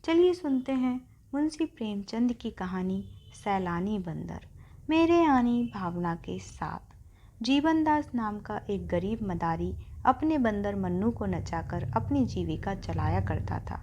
चलिए सुनते हैं मुंशी प्रेमचंद की कहानी सैलानी बंदर। मेरे यानी भावना के साथ जीवनदास नाम का एक गरीब मदारी अपने बंदर मन्नू को नचाकर अपनी जीविका चलाया करता था।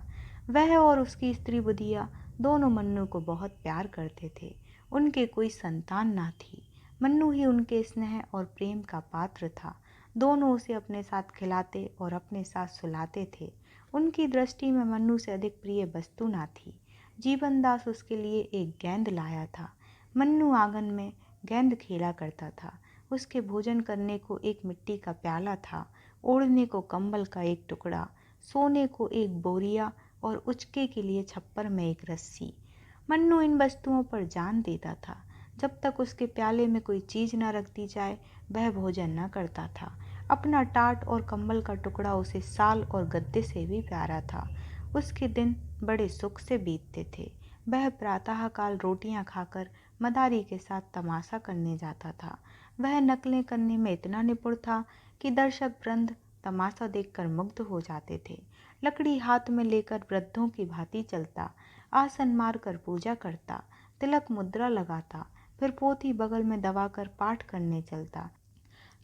वह और उसकी स्त्री बुधिया दोनों मन्नू को बहुत प्यार करते थे। उनके कोई संतान ना थी। मन्नू ही उनके स्नेह और प्रेम का पात्र था। दोनों उसे अपने साथ खिलाते और अपने साथ सुलाते थे। उनकी दृष्टि में मन्नू से अधिक प्रिय वस्तु ना थी। जीवनदास उसके लिए एक गेंद लाया था। मन्नू आंगन में गेंद खेला करता था। उसके भोजन करने को एक मिट्टी का प्याला था, ओढ़ने को कंबल का एक टुकड़ा, सोने को एक बोरिया और उचके के लिए छप्पर में एक रस्सी। मन्नू इन वस्तुओं पर जान देता था। जब तक उसके प्याले में कोई चीज न रख दी जाए वह भोजन न करता था। अपना टाट और कंबल का टुकड़ा उसे साल और गद्दे से भी प्यारा था। उसके दिन बड़े सुख से बीतते थे। वह प्रातःकाल रोटियां खाकर मदारी के साथ तमाशा करने जाता था। वह नकलें करने में इतना निपुण था कि दर्शक वृंद तमाशा देखकर मुग्ध हो जाते थे। लकड़ी हाथ में लेकर वृद्धों की भांति चलता, आसन मारकर पूजा करता, तिलक मुद्रा लगाता, फिर पोथी बगल में दबाकर पाठ करने चलता।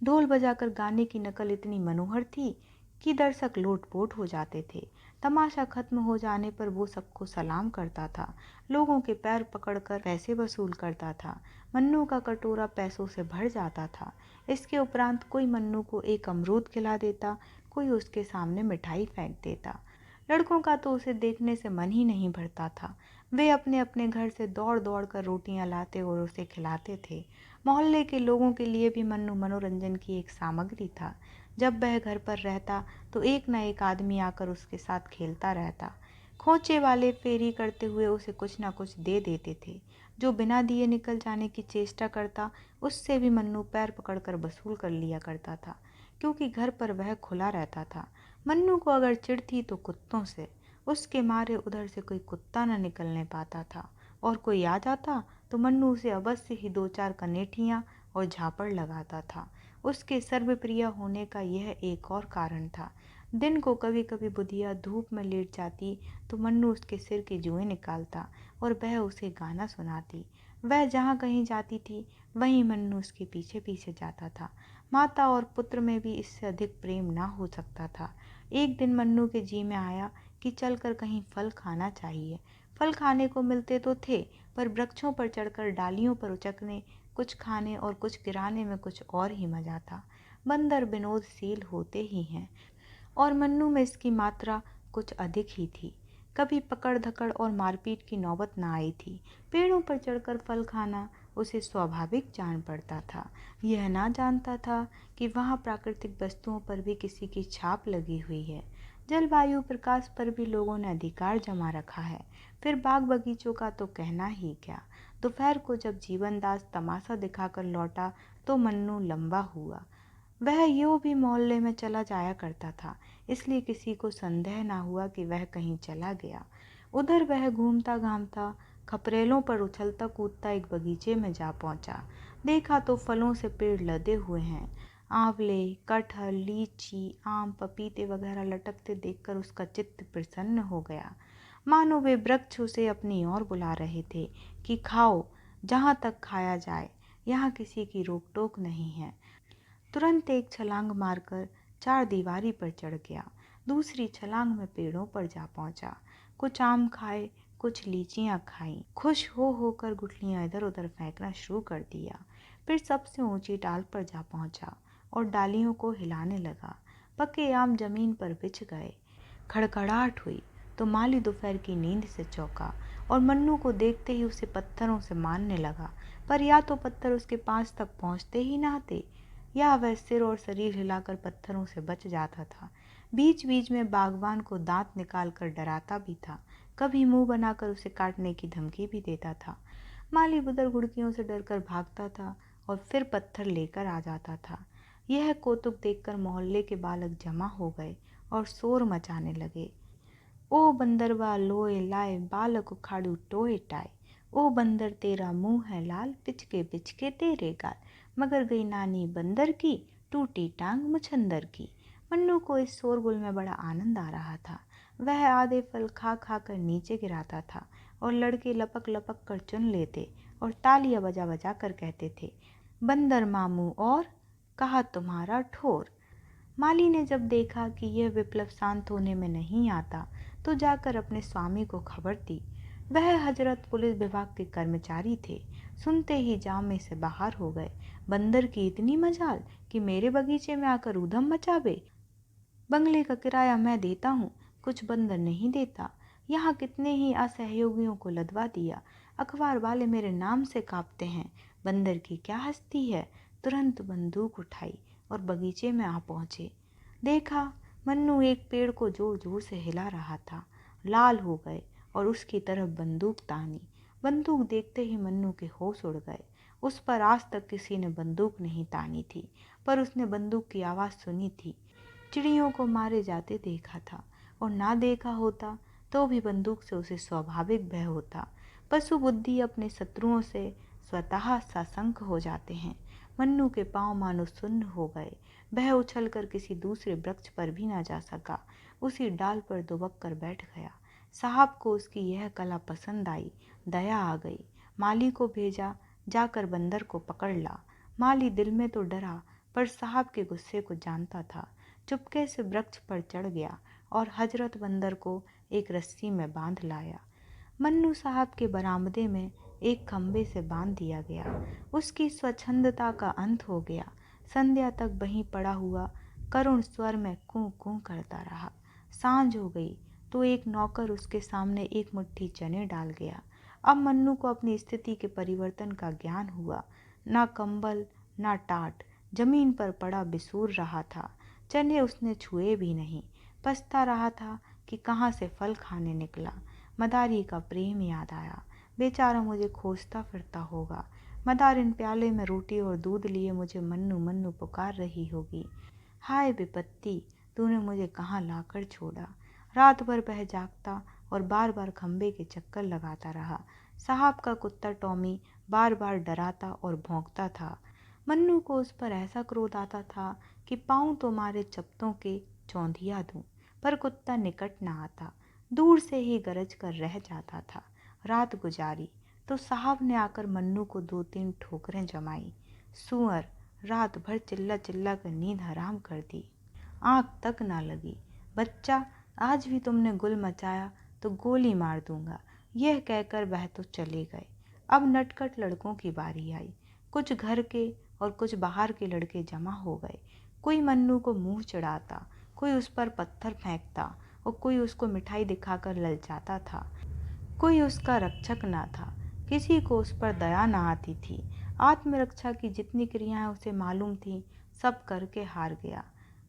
ढोल बजाकर गाने की नकल इतनी मनोहर थी कि दर्शक लोटपोट हो जाते थे। तमाशा खत्म हो जाने पर वो सबको सलाम करता था, लोगों के पैर पकड़कर पैसे वसूल करता था। मन्नू का कटोरा पैसों से भर जाता था। इसके उपरांत कोई मन्नू को एक अमरूद खिला देता, कोई उसके सामने मिठाई फेंक देता। लड़कों का तो उसे देखने से मन ही नहीं भरता था। वे अपने अपने घर से दौड़ दौड़ कर रोटियां लाते और उसे खिलाते थे। मोहल्ले के लोगों के लिए भी मन्नू मनोरंजन की एक सामग्री था। जब वह घर पर रहता तो एक न एक आदमी आकर उसके साथ खेलता रहता। खोचे वाले फेरी करते हुए उसे कुछ न कुछ दे देते थे। जो बिना दिए निकल जाने की चेष्टा करता उससे भी मन्नू पैर पकड़कर वसूल कर लिया करता था, क्योंकि घर पर वह खुला रहता था। मन्नू को अगर चिढ़ थी तो कुत्तों से। उसके मारे उधर से कोई कुत्ता न निकलने पाता था, और कोई आ जाता तो मन्नू उसे अवश्य ही दो चार कनेठियाँ और झापड़ लगाता था। उसके सर्वप्रिय होने का यह एक और कारण था। दिन को कभी कभी बुधिया धूप में लेट जाती तो मन्नू उसके सिर के जुएं निकालता और वह उसे गाना सुनाती। वह जहाँ कहीं जाती थी वहीं मन्नू उसके पीछे पीछे जाता था। माता और पुत्र में भी इससे अधिक प्रेम ना हो सकता था। एक दिन मन्नू के जी में आया कि चलकर कहीं फल खाना चाहिए। फल खाने को मिलते तो थे, पर वृक्षों पर चढ़कर डालियों पर उचकने, कुछ खाने और कुछ गिराने में कुछ और ही मजा था। बंदर विनोदशील होते ही हैं, और मन्नू में इसकी मात्रा कुछ अधिक ही थी। कभी पकड़ धकड़ और मारपीट की नौबत न आई थी। पेड़ों पर चढ़कर फल खाना उसे स्वाभाविक जान पड़ता था। यह ना जानता था कि वहाँ प्राकृतिक वस्तुओं पर भी किसी की छाप लगी हुई है। जलवायु प्रकाश पर भी लोगों ने अधिकार जमा रखा है। फिर बाग बगीचों का तो कहना ही क्या। दोपहर को जब जीवनदास तमाशा दिखाकर लौटा तो मन्नू लंबा हुआ। वह यूं भी मोहल्ले में चला जाया करता था, इसलिए किसी को संदेह ना हुआ कि वह कहीं चला गया। उधर वह घूमता घामता खपरेलों पर उछलता कूदता एक बगीचे में जा पहुंचा। देखा तो फलों से पेड़ लदे हुए हैं। आंवले, कटहल, लीची, आम, पपीते वगैरह लटकते देखकर उसका चित्त प्रसन्न हो गया, मानो वे वृक्ष उसे अपनी ओर बुला रहे थे कि खाओ, जहाँ तक खाया जाए, यहाँ किसी की रोक टोक नहीं है। तुरंत एक छलांग मारकर चार दीवारी पर चढ़ गया। दूसरी छलांग में पेड़ों पर जा पहुंचा। कुछ आम खाए, कुछ लीचियां खाईं। खुश हो होकर गुठलियां इधर उधर फेंकना शुरू कर दिया। फिर सबसे ऊंची डाल पर जा पहुंचा और डालियों को हिलाने लगा। पके आम जमीन पर बिछ गए। खड़खड़ाहट हुई तो माली दोपहर की नींद से चौंका और मन्नू को देखते ही उसे पत्थरों से मारने लगा। पर या तो पत्थर उसके पास तक पहुंचते ही न आते, या वह सिर और शरीर हिलाकर पत्थरों से बच जाता था। बीच बीच में बागवान को दांत निकालकर डराता भी था। कभी मुंह बनाकर उसे काटने की धमकी भी देता था। माली बुदर घुड़कियों से डरकर भागता था और फिर पत्थर लेकर आ जाता था। यह कौतुक देखकर मोहल्ले के बालक जमा हो गए और शोर मचाने लगे। ओ बंदरवा लोए लाए, बालक उखाड़ू टोए टाए। ओ बंदर तेरा मुंह है लाल, पिचके पिचके तेरे गाल। मगर गई नानी बंदर की, टूटी टांग मुछंदर की। मन्नू को इस शोरगुल में बड़ा आनंद आ रहा था। वह आधे फल खा खा कर नीचे गिराता था और लड़के लपक लपक कर चुन लेते और तालियां बजा बजा कर कहते थे, बंदर मामू और कहा तुम्हारा ठोर। माली ने जब देखा कि यह विप्लव शांत होने में नहीं आता तो जाकर अपने स्वामी को खबर दी। वह हजरत पुलिस विभाग के कर्मचारी थे। सुनते ही जाम में से बाहर हो गए। बंदर की इतनी मजाल कि मेरे बगीचे में आकर ऊधम मचावे। बंगले का किराया मैं देता हूँ, कुछ बंदर नहीं देता। यहाँ कितने ही असहयोगियों को लदवा दिया। अखबार वाले मेरे नाम से कांपते हैं। बंदर की क्या हस्ती है। तुरंत बंदूक उठाई और बगीचे में आ पहुंचे। देखा, मन्नू एक पेड़ को जोर जोर से हिला रहा था। लाल हो गए और उसकी तरफ बंदूक तानी। बंदूक देखते ही मन्नू के होश उड़ गए। उस पर आज तक किसी ने बंदूक नहीं तानी थी, पर उसने बंदूक की आवाज़ सुनी थी। चिड़ियों को मारे जाते देखा था, और ना देखा होता तो भी बंदूक से उसे स्वाभाविक भय होता। पशु बुद्धि अपने शत्रुओं से स्वतः साशंक हो जाते हैं। मन्नू के पांव मानो सुन्न हो गए। वह उछलकर किसी दूसरे वृक्ष पर भी ना जा सका। उसी डाल पर दुबक कर बैठ गया। साहब को उसकी यह कला पसंद आई। दया आ गई। माली को भेजा, जाकर बंदर को पकड़ ला। माली दिल में तो डरा, पर साहब के गुस्से को जानता था। चुपके से वृक्ष पर चढ़ गया और हजरत बंदर को एक रस्सी में बांध लाया। मन्नू साहब के बरामदे में एक खंबे से बांध दिया गया। उसकी स्वच्छंदता का अंत हो गया। संध्या तक वहीं पड़ा हुआ करुण स्वर में कूं कूं करता रहा। सांझ हो गई तो एक नौकर उसके सामने एक मुट्ठी चने डाल गया। अब मन्नू को अपनी स्थिति के परिवर्तन का ज्ञान हुआ। ना कंबल ना टाट, जमीन पर पड़ा बिसूर रहा था। चने उसने छुए भी नहीं। पछता रहा था कि कहाँ से फल खाने निकला। मदारी का प्रेम याद आया। बेचारा मुझे खोजता फिरता होगा। मदारिन प्याले में रोटी और दूध लिए मुझे मन्नू मन्नू पुकार रही होगी। हाय विपत्ति, तूने मुझे कहाँ लाकर छोड़ा। रात भर वह जागता और बार बार खंबे के चक्कर लगाता रहा। साहब का कुत्ता टॉमी बार बार डराता और भौंकता था। मन्नू को उस पर ऐसा क्रोध आता था कि पाँव तो मारे चपतों के चौंधिया दूं, पर कुत्ता निकट न आता। दूर से ही गरज कर रह जाता था। रात गुजारी तो साहब ने आकर मन्नू को 2-3 ठोकरें जमाई। सुअर, रात भर चिल्ला चिल्ला कर नींद हराम कर दी। आँख तक ना लगी। बच्चा, आज भी तुमने गुल मचाया तो गोली मार दूंगा। यह कहकर वह तो चले गए। अब नटखट लड़कों की बारी आई। कुछ घर के और कुछ बाहर के लड़के जमा हो गए। कोई मन्नू को मुंह चिढ़ाता, कोई उस पर पत्थर फेंकता और कोई उसको मिठाई दिखाकर ललचाता था। कोई उसका रक्षक ना था। किसी को उस पर दया ना आती थी। आत्मरक्षा की जितनी क्रियाएं उसे मालूम थीं, सब करके हार गया।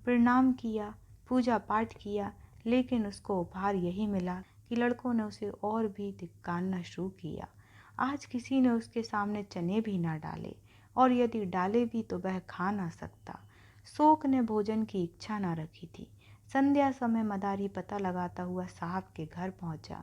प्रणाम किया, पूजा पाठ किया, लेकिन उसको उपहार यही मिला कि लड़कों ने उसे और भी धिक्कारना शुरू किया। आज किसी ने उसके सामने चने भी ना डाले, और यदि डाले भी तो वह खा ना सकता। शोक ने भोजन की इच्छा ना रखी थी। संध्या समय मदारी पता लगाता हुआ साहब के घर पहुंचा।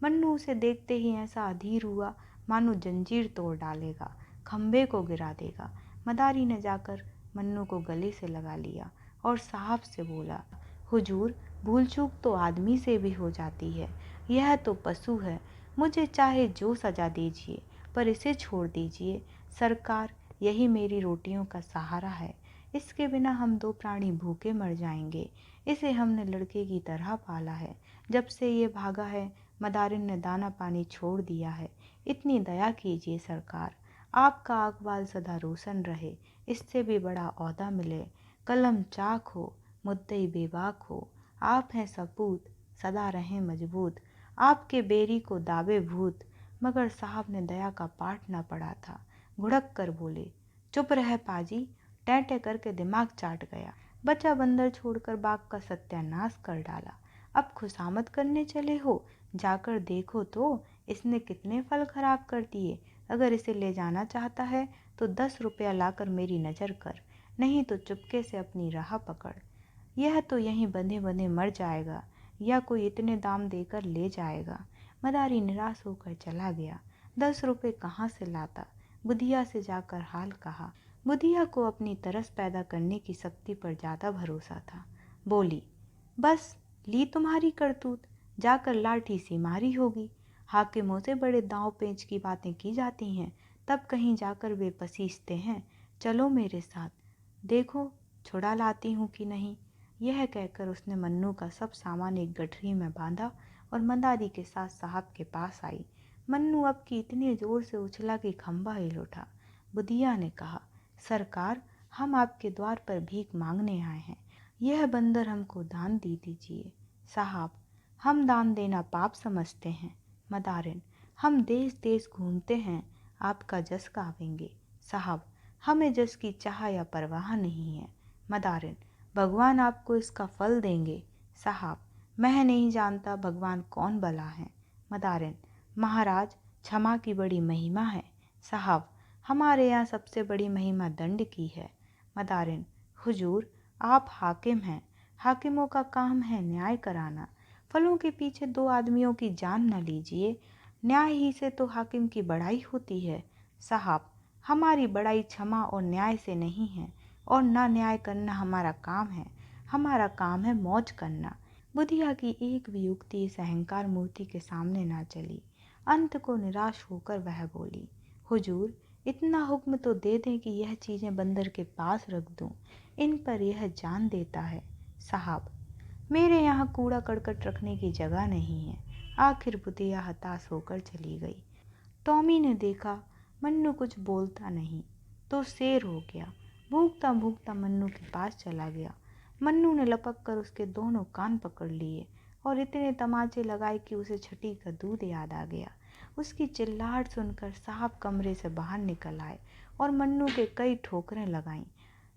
मन्नू उसे देखते ही ऐसा अधीर हुआ मानो जंजीर तोड़ डालेगा, खंबे को गिरा देगा। मदारी ने जाकर मन्नू को गले से लगा लिया और साहब से बोला, हुजूर, भूल चूक तो आदमी से भी हो जाती है। यह तो पशु है। मुझे चाहे जो सजा दीजिए, पर इसे छोड़ दीजिए। सरकार, यही मेरी रोटियों का सहारा है। इसके बिना हम 2 प्राणी भूखे मर जाएंगे। इसे हमने लड़के की तरह पाला है। जब से ये भागा है, मदारिन ने दाना पानी छोड़ दिया है। इतनी दया कीजिए सरकार। आपका अकबाल सदा रोशन रहे, इससे भी बड़ा ओहदा मिले। कलम चाक हो, मुद्दई बेबाक हो। आप हैं सपूत, सदा रहें मजबूत। आपके बेरी को दावे भूत। मगर साहब ने दया का पाठ ना पढ़ा था। घुड़क कर बोले, चुप रह पाजी, टैं करके दिमाग चाट गया। बचा बंदर छोड़कर बाघ का सत्यानाश कर डाला। अब खुशामद करने चले हो? जाकर देखो तो इसने कितने फल खराब कर दिए। अगर इसे ले जाना चाहता है तो 10 रुपया लाकर मेरी नज़र कर, नहीं तो चुपके से अपनी राह पकड़। यह तो यहीं बंधे बंधे मर जाएगा, या कोई इतने दाम देकर ले जाएगा। मदारी निराश होकर चला गया। 10 रुपये कहाँ से लाता? बुधिया से जाकर हाल कहा। बुधिया को अपनी तरस पैदा करने की शक्ति पर ज़्यादा भरोसा था। बोली, बस ली तुम्हारी करतूत। जाकर लाठी से मारी होगी। हाकिमों से बड़े दांव पेच की बातें की जाती हैं, तब कहीं जाकर वे पसीजते हैं, चलो मेरे साथ, देखो छुड़ा लाती हूँ कि नहीं। यह कहकर उसने मन्नू का सब सामान एक गठरी में बांधा और मदारी के साथ साहब के पास आई। मन्नू अब की इतने जोर से उछला कि खंबा हिल उठा। बुधिया ने कहा, सरकार, हम आपके द्वार पर भीख मांगने आए हैं, यह बंदर हमको दान दे दीजिए। साहब, हम दान देना पाप समझते हैं। मदारिन, हम देश देश घूमते हैं, आपका जस गावेंगे। साहब, हमें जस की चाह या परवाह नहीं है। मदारिन, भगवान आपको इसका फल देंगे। साहब, मैं नहीं जानता भगवान कौन भला है। मदारिन, महाराज, क्षमा की बड़ी महिमा है। साहब, हमारे यहाँ सबसे बड़ी महिमा दंड की है। मदारिन, हुजूर, आप हाकिम हैं, हाकिमों का काम है न्याय कराना। फलों के पीछे दो आदमियों की जान न लीजिए, न्याय ही से तो हाकिम की बड़ाई होती है। साहब, हमारी बड़ाई क्षमा और न्याय से नहीं है, और ना न्याय करना हमारा काम है, हमारा काम है मौज करना। बुधिया की एक भी युक्ति इस अहंकार मूर्ति के सामने ना चली। अंत को निराश होकर वह बोली, हुजूर, इतना हुक्म तो दे दें कि यह चीज़ें बंदर के पास रख दूं, इन पर यह जान देता है। साहब, मेरे यहाँ कूड़ा करकट रखने की जगह नहीं है। आखिर बुधिया हताश होकर चली गई। टॉमी ने देखा मन्नू कुछ बोलता नहीं तो शेर हो गया। भूखता भूखता मन्नू के पास चला गया। मन्नू ने लपक कर उसके दोनों कान पकड़ लिए और इतने तमाचे लगाए कि उसे छठी का दूध याद आ गया। उसकी चिल्लाहट सुनकर साहब कमरे से बाहर निकल आए और मन्नू के कई ठोकरें लगाईं।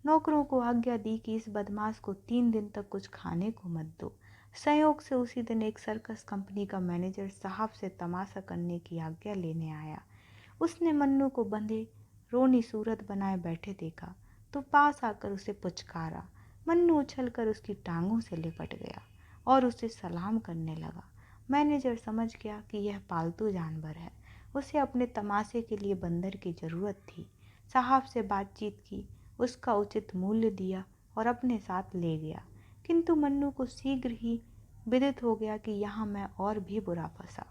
नौकरों को आज्ञा दी कि इस बदमाश को 3 दिन तक कुछ खाने को मत दो। संयोग से उसी दिन एक सर्कस कंपनी का मैनेजर साहब से तमाशा करने की आज्ञा लेने आया। उसने मन्नू को बंधे रोनी सूरत बनाए बैठे देखा तो पास आकर उसे पुचकारा। मन्नू उछलकर उसकी टांगों से लिपट गया और उसे सलाम करने लगा। मैनेजर समझ गया कि यह पालतू जानवर है, उसे अपने तमाशे के लिए बंदर की ज़रूरत थी। साहब से बातचीत की, उसका उचित मूल्य दिया और अपने साथ ले गया। किंतु मन्नू को शीघ्र ही विदित हो गया कि यहाँ मैं और भी बुरा फंसा।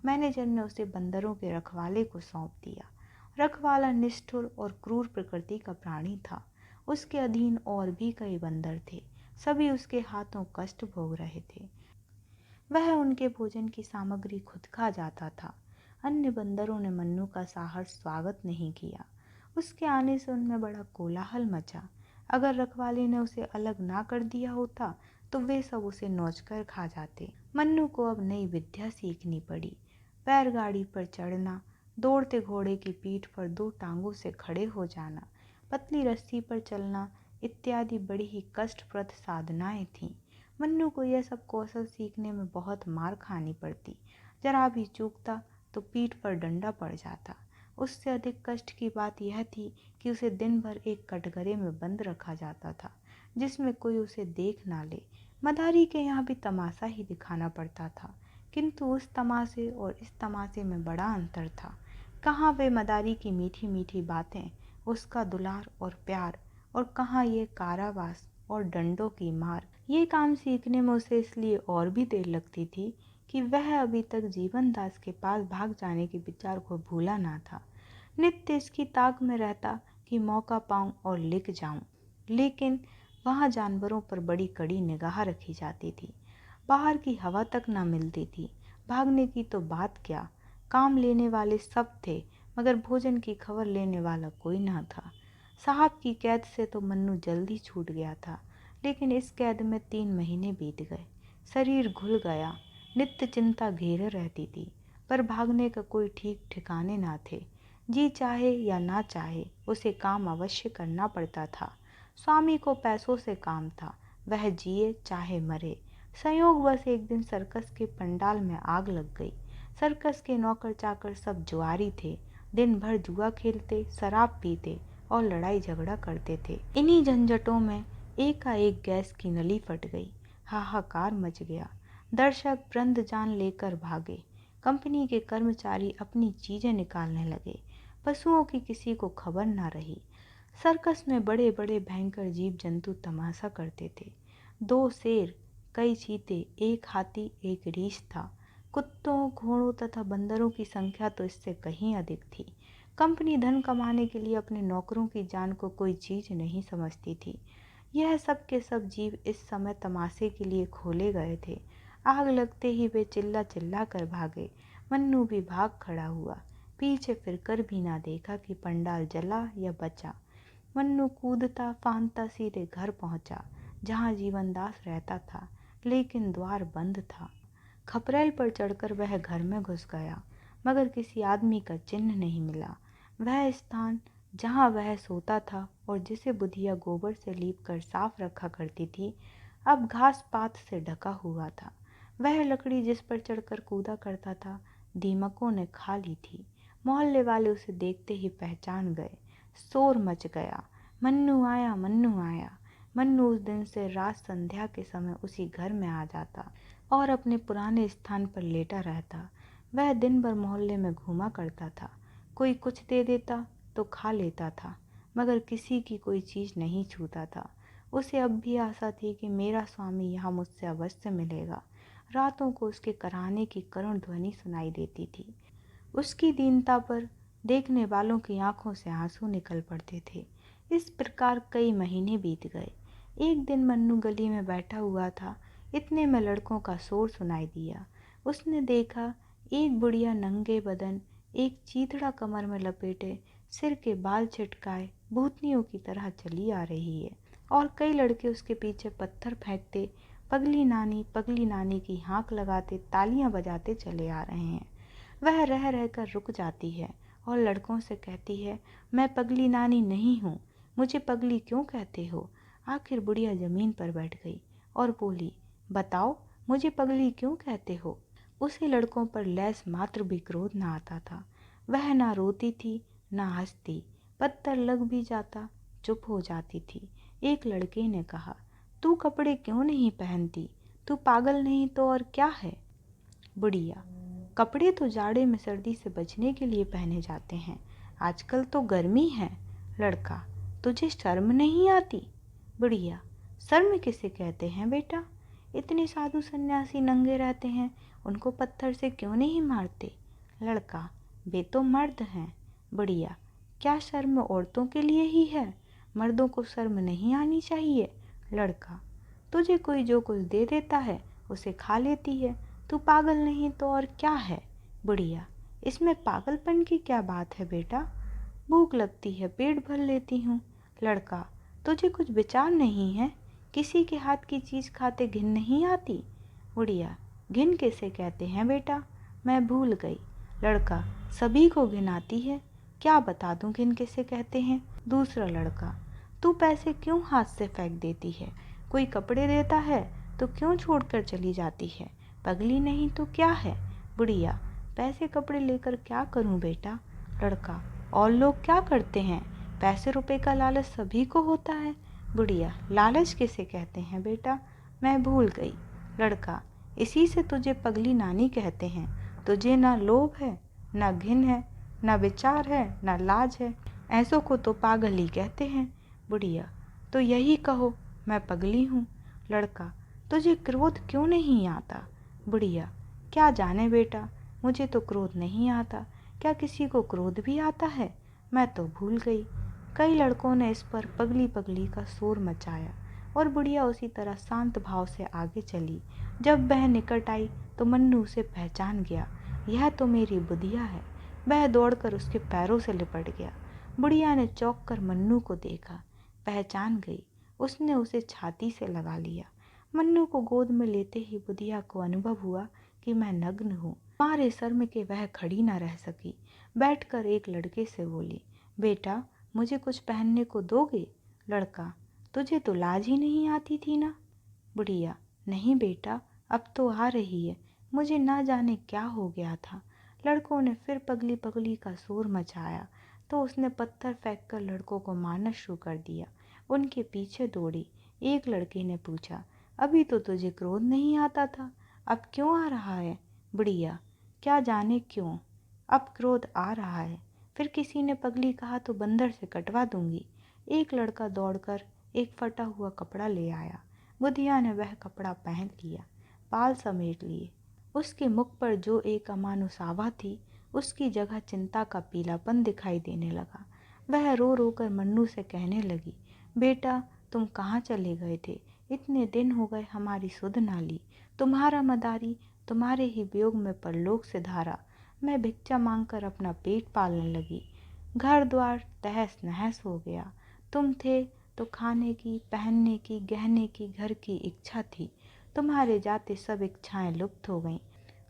मैनेजर ने उसे बंदरों के रखवाले को सौंप दिया। रखवाला निष्ठुर और क्रूर प्रकृति का प्राणी था। उसके अधीन और भी कई बंदर थे, सभी उसके हाथों कष्ट भोग रहे थे। वह उनके भोजन की सामग्री खुद खा जाता था। अन्य बंदरों ने मन्नू का साहस स्वागत नहीं किया। उसके आने से उनमें बड़ा कोलाहल मचा। अगर रखवाले ने उसे अलग ना कर दिया होता तो वे सब उसे नोचकर खा जाते। मन्नू को अब नई विद्या सीखनी पड़ी। बैलगाड़ी पर चढ़ना, दौड़ते घोड़े की पीठ पर 2 टांगों से खड़े हो जाना, पतली रस्सी पर चलना इत्यादि बड़ी ही कष्टप्रद साधनाएं थीं। मन्नू को यह सब कौशल सीखने में बहुत मार खानी पड़ती। जरा भी चूकता तो पीठ पर डंडा पड़ जाता। उससे अधिक कष्ट की बात यह थी कि उसे दिन भर एक कटघरे में बंद रखा जाता था, जिसमें कोई उसे देख ना ले। मदारी के यहाँ भी तमाशा ही दिखाना पड़ता था, किंतु उस तमाशे और इस तमाशे में बड़ा अंतर था। कहाँ वे मदारी की मीठी मीठी बातें, उसका दुलार और प्यार, और कहाँ ये कारावास और डंडों की मार। ये काम सीखने में उसे इसलिए और भी देर लगती थी कि वह अभी तक जीवन दास के पास भाग जाने के विचार को भूला ना था। नित्य इसकी ताक में रहता कि मौका पाऊं और लिख जाऊं, लेकिन वहाँ जानवरों पर बड़ी कड़ी निगाह रखी जाती थी। बाहर की हवा तक ना मिलती थी। भागने की तो बात क्या, काम लेने वाले सब थे, मगर भोजन की खबर लेने वाला कोई ना था। साहब की कैद से तो मन्नू जल्दी छूट गया था, लेकिन इस कैद में 3 महीने बीत गए। शरीर घुल गया, नित्य चिंता घेरे रहती थी, पर भागने का कोई ठीक ठिकाने ना थे। जी चाहे या ना चाहे उसे काम अवश्य करना पड़ता था। स्वामी को पैसों से काम था, वह जिए चाहे मरे। संयोगवश एक दिन सर्कस के पंडाल में आग लग गई। सर्कस के नौकर चाकर सब जुआरी थे, दिन भर जुआ खेलते, शराब पीते और लड़ाई झगड़ा करते थे। इन्हीं झंझटों में एकाएक गैस की नली फट गई। हाहाकार मच गया। दर्शक ब्रंद जान लेकर भागे। कंपनी के कर्मचारी अपनी चीजें निकालने लगे। पशुओं की किसी को खबर ना रही। सर्कस में बड़े बड़े भयंकर जीव जंतु तमाशा करते थे। 2 शेर, कई चीते, एक हाथी, एक रीछ था। कुत्तों, घोड़ों तथा बंदरों की संख्या तो इससे कहीं अधिक थी। कंपनी धन कमाने के लिए अपने नौकरों की जान को कोई चीज नहीं समझती थी। यह सब के सब जीव इस समय तमाशे के लिए खोले गए थे। आग लगते ही वे चिल्ला चिल्ला कर भागे। मन्नू भी भाग खड़ा हुआ, पीछे फिरकर भी ना देखा कि पंडाल जला या बचा। मन्नू कूदता फांदता सीधे घर पहुंचा, जहां जीवनदास रहता था, लेकिन द्वार बंद था। खपरेल पर चढ़कर वह घर में घुस गया, मगर किसी आदमी का चिन्ह नहीं मिला। वह स्थान जहां वह सोता था और जिसे बुधिया गोबर से लीप कर साफ रखा करती थी, अब घास पात से ढका हुआ था। वह लकड़ी जिस पर चढ़कर कूदा करता था, दीमकों ने खा ली थी। मोहल्ले वाले उसे देखते ही पहचान गए। शोर मच गया, मन्नू आया, मन्नू आया। मन्नू उस दिन से रात संध्या के समय उसी घर में आ जाता और अपने पुराने स्थान पर लेटा रहता। वह दिन भर मोहल्ले में घूमा करता था। कोई कुछ दे देता तो खा लेता था, मगर किसी की कोई चीज नहीं छूता था। उसे अब भी आशा थी कि मेरा स्वामी यहाँ मुझसे अवश्य मिलेगा। रातों को उसके कराहने की करुण ध्वनि सुनाई देती थी। उसकी दीनता पर देखने वालों की आंखों से आंसू निकल पड़ते थे। इस प्रकार कई महीने बीत गए। एक दिन मन्नू गली में बैठा हुआ था, इतने में लड़कों का शोर सुनाई दिया। उसने देखा, एक बुढ़िया नंगे बदन, एक चीथड़ा कमर में लपेटे, सिर के बाल छिटकाए, भूतनियों की तरह चली आ रही है, और कई लड़के उसके पीछे पत्थर फेंकते, पगली नानी की हाँक लगाते, तालियां बजाते चले आ रहे हैं। वह रह रहकर रुक जाती है और लड़कों से कहती है, मैं पगली नानी नहीं हूँ, मुझे पगली क्यों कहते हो? आखिर बुढ़िया जमीन पर बैठ गई और बोली, बताओ, मुझे पगली क्यों कहते हो? उसे लड़कों पर लैस मात्र भी क्रोध न आता था। वह ना रोती थी ना हंसती, पत्थर लग भी जाता चुप हो जाती थी। एक लड़के ने कहा, तू कपड़े क्यों नहीं पहनती? तू पागल नहीं तो और क्या है? बुढ़िया, कपड़े तो जाड़े में सर्दी से बचने के लिए पहने जाते हैं, आजकल तो गर्मी है। लड़का, तुझे शर्म नहीं आती? बुढ़िया, शर्म किसे कहते हैं बेटा? इतने साधु सन्यासी नंगे रहते हैं, उनको पत्थर से क्यों नहीं मारते? लड़का, वे तो मर्द हैं। बुढ़िया, क्या शर्म औरतों के लिए ही है? मर्दों को शर्म नहीं आनी चाहिए। लड़का, तुझे कोई जो कुछ दे देता है उसे खा लेती है, तू पागल नहीं तो और क्या है? बुढ़िया, इसमें पागलपन की क्या बात है बेटा? भूख लगती है पेट भर लेती हूँ। लड़का, तुझे कुछ विचार नहीं है? किसी के हाथ की चीज खाते घिन नहीं आती? बुढ़िया, घिन किसे कहते हैं बेटा? मैं भूल गई। लड़का, सभी को घिन आती है, क्या बता दूं घिन किसे कहते हैं? दूसरा लड़का, तू पैसे क्यों हाथ से फेंक देती है? कोई कपड़े देता है तो क्यों छोड़कर चली जाती है? पगली नहीं तो क्या है? बुढ़िया, पैसे कपड़े लेकर क्या करूं बेटा? लड़का, और लोग क्या करते हैं? पैसे रुपए का लालच सभी को होता है। बुढ़िया, लालच किसे कहते हैं बेटा? मैं भूल गई। लड़का, इसी से तुझे पगली नानी कहते हैं। तुझे ना लोभ है, ना घिन है, ना विचार है, ना लाज है, ऐसों को तो पागल ही कहते हैं। बुढ़िया, तो यही कहो, मैं पगली हूँ। लड़का, तुझे क्रोध क्यों नहीं आता? बुढ़िया, क्या जाने बेटा, मुझे तो क्रोध नहीं आता। क्या किसी को क्रोध भी आता है? मैं तो भूल गई। कई लड़कों ने इस पर पगली पगली का शोर मचाया और बुढ़िया उसी तरह शांत भाव से आगे चली। जब वह निकट आई तो मन्नू उसे पहचान गया। यह तो मेरी बुधिया है। वह दौड़कर उसके पैरों से लिपट गया। बुढ़िया ने चौंक कर मन्नू को देखा, पहचान गई। उसने उसे छाती से लगा लिया। मन्नू को गोद में लेते ही बुधिया को अनुभव हुआ कि मैं नग्न हूँ। मारे शर्म के वह खड़ी न रह सकी। बैठकर एक लड़के से बोली, बेटा, मुझे कुछ पहनने को दोगे? लड़का, तुझे तो लाज ही नहीं आती थी ना? बुढ़िया, नहीं बेटा, अब तो आ रही है, मुझे ना जाने क्या हो गया था। लड़कों ने फिर पगली पगली का शोर मचाया तो उसने पत्थर फेंककर लड़कों को मारना शुरू कर दिया। उनके पीछे दौड़ी। एक लड़के ने पूछा, अभी तो तुझे क्रोध नहीं आता था, अब क्यों आ रहा है? बुढ़िया, क्या जाने क्यों, अब क्रोध आ रहा है। फिर किसी ने पगली कहा तो बंदर से कटवा दूंगी। एक लड़का दौड़कर एक फटा हुआ कपड़ा ले आया। बुधिया ने वह कपड़ा पहन लिया, बाल समेट लिए। उसके मुख पर जो एक अमानुषावा थी, उसकी जगह चिंता का पीलापन दिखाई देने लगा। वह रो रो कर मन्नू से कहने लगी, बेटा तुम कहाँ चले गए थे? इतने दिन हो गए हमारी सुध ना ली। तुम्हारा मदारी तुम्हारे ही वियोग में परलोक से धारा। मैं भिक्षा मांगकर अपना पेट पालने लगी। घर द्वार तहस नहस हो गया। तुम थे तो खाने की, पहनने की, गहने की, घर की इच्छा थी। तुम्हारे जाते सब इच्छाएं लुप्त हो गईं।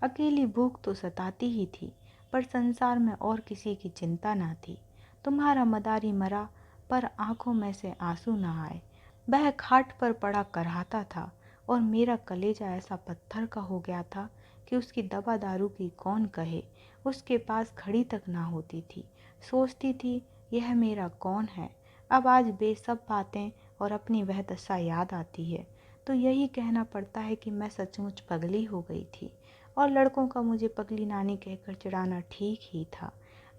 अकेली भूख तो सताती ही थी, पर संसार में और किसी की चिंता ना थी। तुम्हारा मदारी मरा, पर आंखों में से आंसू न आए। वह खाट पर पड़ा कराहता था और मेरा कलेजा ऐसा पत्थर का हो गया था कि उसकी दवा दारू की कौन कहे। उसके पास घड़ी तक ना होती थी। सोचती थी यह मेरा कौन है। अब आज बेसब बातें और अपनी वह दशा याद आती है तो यही कहना पड़ता है कि मैं सचमुच पगली हो गई थी और लड़कों का मुझे पगली नानी कहकर चिढ़ाना ठीक ही था।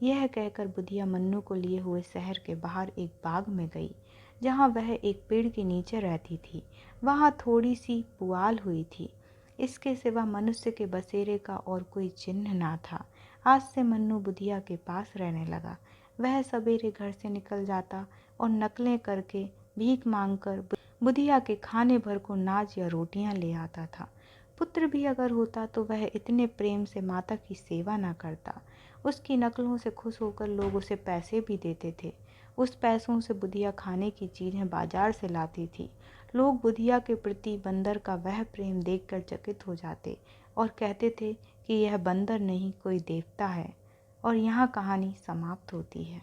यह कहकर बुधिया मन्नू को लिए हुए शहर के बाहर एक बाग में गई, जहाँ वह एक पेड़ के नीचे रहती थी। वहाँ थोड़ी सी पुआल हुई थी। इसके सिवा मनुष्य के बसेरे का और कोई चिन्ह ना था। आज से मन्नू बुधिया के पास रहने लगा। वह सवेरे घर से निकल जाता और नकलें करके भीख मांगकर बुधिया के खाने भर को नाज या रोटियां ले आता था। पुत्र भी अगर होता तो वह इतने प्रेम से माता की सेवा न करता। उसकी नकलों से खुश होकर लोग उसे पैसे भी देते थे। उस पैसों से बुधिया खाने की चीज़ें बाजार से लाती थी। लोग बुधिया के प्रति बंदर का वह प्रेम देखकर चकित हो जाते और कहते थे कि यह बंदर नहीं कोई देवता है। और यहाँ कहानी समाप्त होती है।